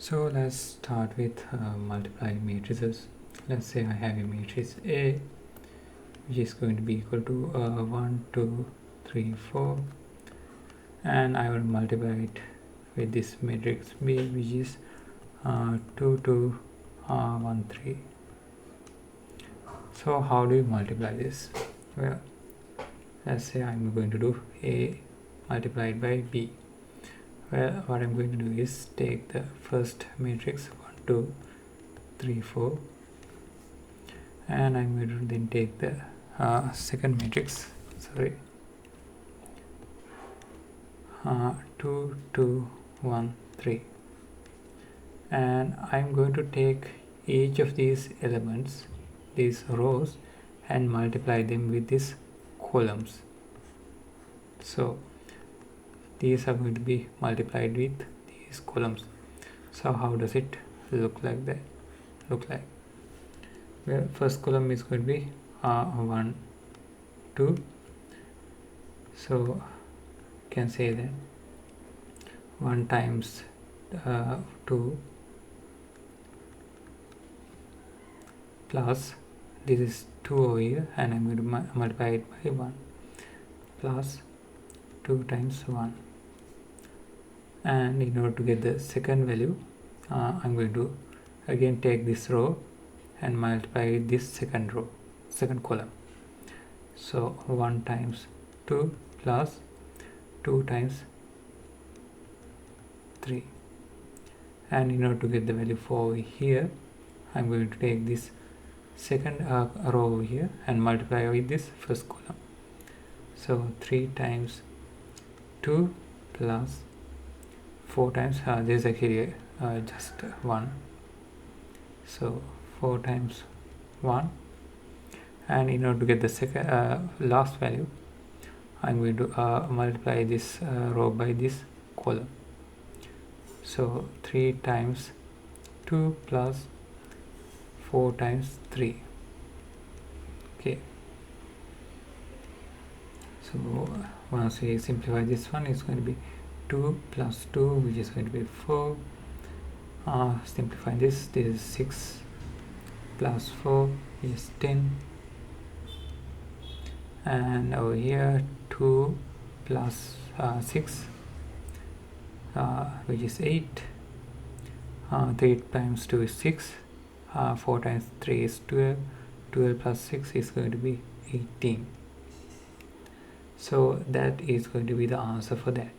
So let's start with multiplying matrices. Let's say I have a matrix A which is going to be equal to 1, 2, 3, 4, and I will multiply it with this matrix B which is 2, 2, 1, 3. So how do you multiply this? Well, let's say I'm going to do A multiplied by B. Well, what I'm going to do is take the first matrix 1, 2, 3, 4, and I'm going to then take the second matrix, 2, 2, 1, 3, and I'm going to take each of these elements, these rows, and multiply them with these columns. So these are going to be multiplied with these columns. So how does it look like? Well, first column is going to be 1, 2. So you can say that 1 times 2 plus this is 2 over here, and I'm going to multiply it by 1 plus 2 times 1. And in order to get the second value, I'm going to again take this row and multiply this second column. So 1 times 2 plus 2 times 3. And in order to get the value for over here, I'm going to take this second row over here and multiply with this first column. So 3 times 2 plus 4 times this is actually just 1, so 4 times 1. And in order to get the second last value, I'm going to multiply this row by this column. So 3 times 2 plus 4 times 3. Okay, so once we simplify this one, it's going to be 2 plus 2, which is going to be 4. Simplify this is 6 plus 4 is 10, and over here 2 plus 6 which is 8. 3 times 2 is 6, 4 times 3 is 12, 12 plus 6 is going to be 18. So that is going to be the answer for that.